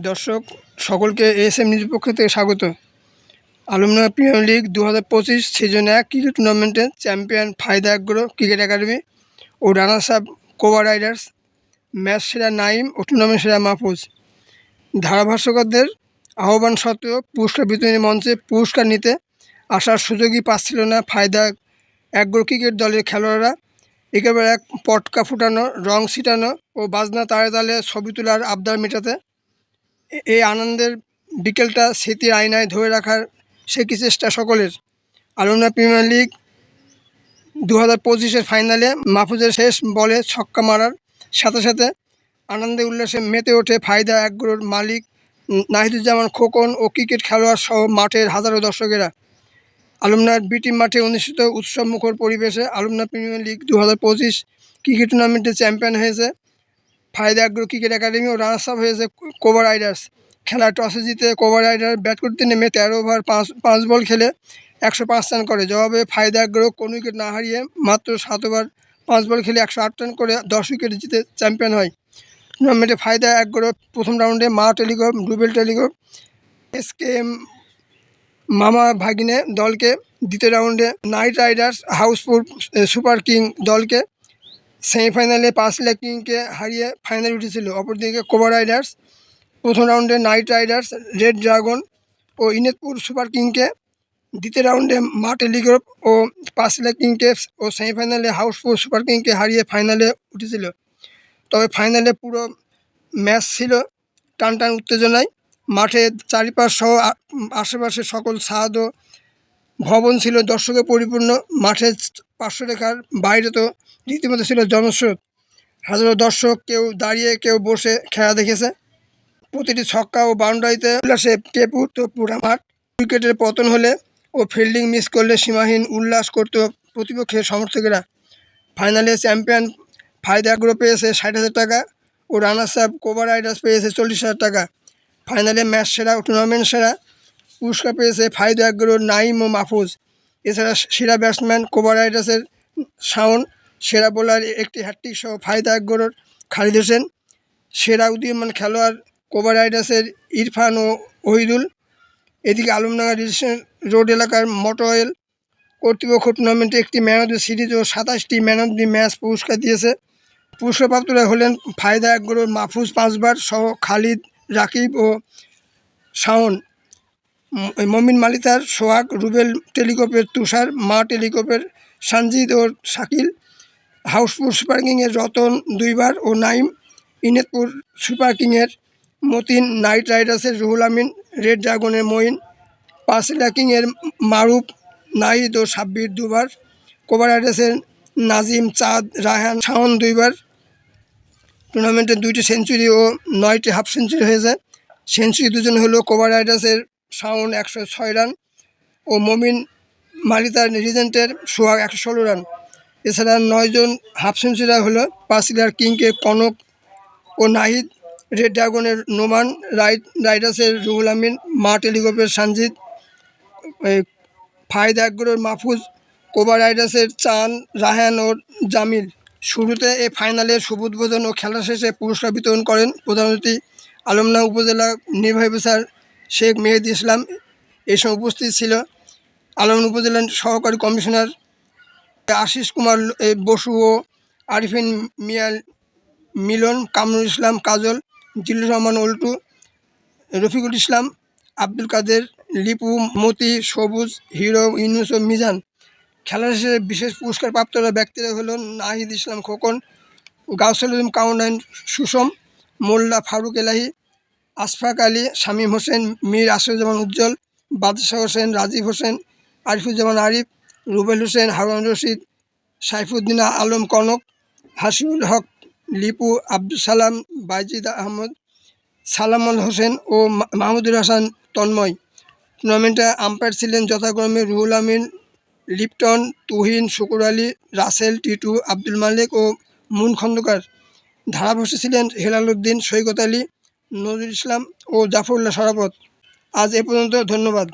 দর্শক সকলকে এএসএম নিউজের পক্ষ থেকে স্বাগত। Alamdanga premier league 2025 season 1 cricket টুর্নামেন্টে চ্যাম্পিয়ন ফায়দা এগ্রো ক্রিকেট একাডেমি ও রানার্স আপ কোবা রাইডার্স, ম্যাচ সেরা নাইম ও টুর্নামেন্ট সেরা মাহফুজ। ধারাভাষ্যকারদের আহ্বান সত্ত্বেও পুরস্কার বিতরণী মঞ্চে পুরস্কার নিতে আসার সুযোগই পাচ্ছিল না ফায়দা এগ্রো ক্রিকেট দলের খেলোয়াড়রা। একেবারে এক পটকা ফুটানো, রং ছিটানো ও বাজনা তালে তালে ছবি তোলার আবদার মেটাতে এই আনন্দের বিকেলটা স্মৃতির আয়নায় ধরে রাখার সে কি চেষ্টা সকলের। আলমডাঙ্গা প্রিমিয়ার লিগ 2025-এর ফাইনালে মাহফুজের শেষ বলে ছক্কা মারার সাথে সাথে আনন্দে উল্লাসে মেতে ওঠে ফায়দা এগ্রোর মালিক নাহিদুজ্জামান খোকন ও ক্রিকেট খেলোয়াড় সহ মাঠের হাজারো দর্শকেরা। আলমডাঙ্গার বিটি মাঠে অনুষ্ঠিত উৎসবমুখর পরিবেশে আলমডাঙ্গা প্রিমিয়ার লিগ 2025 ক্রিকেট টুর্নামেন্টে চ্যাম্পিয়ন হয়েছে ফায়দা এগ্রো ক্রিকেট একাডেমি ও রানার্স আপ হয়েছে কোবা রাইডার্স। খেলা টসে জিতে কোবা রাইডার ব্যাট করতে নেমে 13 ওভার 5 বল খেলে 105 রান করে। জবাবে ফায়দা এগ্রো কোনো উইকেট না হারিয়ে মাত্র 7 ওভার 5 বল খেলে 108 রান করে 10 উইকেট জিতে চ্যাম্পিয়ন হয়। টুর্নামেন্টে ফায়দা এগ্রো প্রথম রাউন্ডে মা টেলিকম, রুবেল টেলিকম, SKM মামা ভাগিনে দলকে, দ্বিতীয় রাউন্ডে নাইট রাইডার্স হাউসফুল সুপার কিং দলকে সেমিফাইনালে 5 লাখ কিংকে হারিয়ে ফাইনালে উঠেছিল। অপরদিকে কোবা রাইডার্স প্রথম রাউন্ডে নাইট রাইডার্স রেড ড্রাগন ও ইনেতপুর সুপার কিংকে, দ্বিতীয় রাউন্ডে মা টেলিগ্রাফ ও 5 লাখ কিংকে ও সেমিফাইনালে হাউসফুল সুপার কিংকে হারিয়ে ফাইনালে উঠেছিল। তবে ফাইনালে পুরো ম্যাচ ছিল টান টান উত্তেজনায়। মাঠে চারিপাশ সহ আশেপাশে সকল ছাদ ও ভবন ছিল দর্শকে পরিপূর্ণ। মাঠের 500 রেখার বাইরে তো রীতিমতো ছিল জনস্রোত। হাজারো দর্শক কেউ দাঁড়িয়ে কেউ বসে খেলা দেখেছে। প্রতিটি ছক্কা ও বাউন্ডারিতে উল্লাসে কেঁপে উঠত পুরা মাঠ। উইকেটের পতন হলে ও ফিল্ডিং মিস করলে সীমাহীন উল্লাস করত প্রতিপক্ষের সমর্থকেরা। ফাইনালে চ্যাম্পিয়ন ফায়দা এগ্রো পেয়েছে 60,000 টাকা ও রানার্স আপ কোবা রাইডার্স পেয়েছে 40,000 টাকা। ফাইনালে ম্যাচ সেরা ও টুর্নামেন্ট সেরা পুরস্কার পেয়েছে ফায়দা এগ্রোর নাইম ও মাহফুজ। এছাড়া সেরা ব্যাটসম্যান কোবা রাইডার্সের শাওন, সেরা বোলার একটি হ্যাট্রিক সহ ফায়দা এগ্রোর খালিদ হোসেন, সেরা উদীয়মান খেলোয়াড় কোবা রাইডার্সের ইরফান ও ওহিদুল। এদিকে আলমডাঙ্গা রেজিস্ট্রেশন রোড এলাকার মোটরওয়েল কর্তৃপক্ষ টুর্নামেন্টে একটি ম্যান অফ দ্য সিরিজ ও 27টি ম্যান অফ দি ম্যাচ পুরস্কার দিয়েছে। পুরস্কারপ্রাপ্তরা হলেন ফায়দা এগ্রোর মাহফুজ 5 বার সহ খালিদ, রাকিব ও শাওন, মমিন মালিতার সোহাগ, রুবেল টেলিকপের তুষার, মা টেলিকপের সঞ্জিদ ও শাকিল, হাউসফুল সুপার কিংয়ের রতন 2 বার ও নাইম, ইনেতপুর সুপার কিংয়ের মতিন, নাইট রাইডার্সের রুহুল আমিন, রেড ড্রাগনের মঈন, 5 লাখ কিংয়ের মারুফ, নাহিদ ও সাব্বির 2 বার, কোবা রাইডার্সের নাজিম, চাঁদ, রায়হান, শাওন 2 বার। টুর্নামেন্টে 2টি সেঞ্চুরি ও 9টি হাফ সেঞ্চুরি হয়েছে। সেঞ্চুরি 2জন হলো কোবা রাইডার্সের শাওন 106 রান ও মমিন মালিতার রিজেন্টের সোহাগ 116 রান। এছাড়া 9 জন হাফ সেঞ্চুরি হলো 5 লাখ কিংকে কনক ও নাহিদ, রেড ড্রাগনের নোমান, রাইডার্সের রুহুল আমিন, মা টেলিকপের সঞ্জিদ, ফায়দা এগ্রোর মাহফুজ, কোবা রাইডার্সের চান, রায়হান ও জামিল। শুরুতে এই ফাইনালের শুভ উদ্বোধন ও খেলা শেষে পুরস্কার বিতরণ করেন প্রধান অতিথি আলমডাঙ্গা উপজেলা নির্বাহী অফিসার শেখ মেহেদি ইসলাম। এই সময় উপস্থিত ছিল আলমডাঙ্গা উপজেলার সহকারী কমিশনার আশিস কুমার বসু ও আরিফিন মিয়া মিলন, কামরুল ইসলাম কাজল, জিল্লুর রহমান উল্টু, রফিকুল ইসলাম, আব্দুল কাদের, লিপু, মতি, সবুজ, হিরো, ইউনুস ও মিজান। খেলা শেষে বিশেষ পুরস্কার প্রাপ্তরা ব্যক্তিরা হলো নাহিদ ইসলাম খোকন, গাউসুল আলম কাউনাইন সুষম, মোল্লা ফারুক এলাহি, আশফাক আলী, শামীম হোসেন, মীর আসিফুজ্জামান উজ্জ্বল, বাদশাহ হোসেন, রাজীব হোসেন, আরিফুজ্জামান আরিফ, রুবেল হোসেন, হারুন রশিদ, সাইফুদ্দিন আলম কনক, হাসিবুল হক, লিপু, আব্দুল সালাম, বাইজিদ আহমদ, সালামুল হোসেন ও মাহমুদুর হাসান তন্ময়। টুর্নামেন্টে আম্পায়ার ছিলেন যথাক্রমে রুহুল আমিন, লিপটন, তুহিন, শুকুর আলী, রাসেল, টিটু, আব্দুল মালিক ও মুন খন্দকার। ধারাভাষ্যে ছিলেন হেলাল উদ্দিন, সৈকত আলী, নজরুল ইসলাম ও জাফরুল্লাহ সরাফত। আজ এ পর্যন্ত, ধন্যবাদ।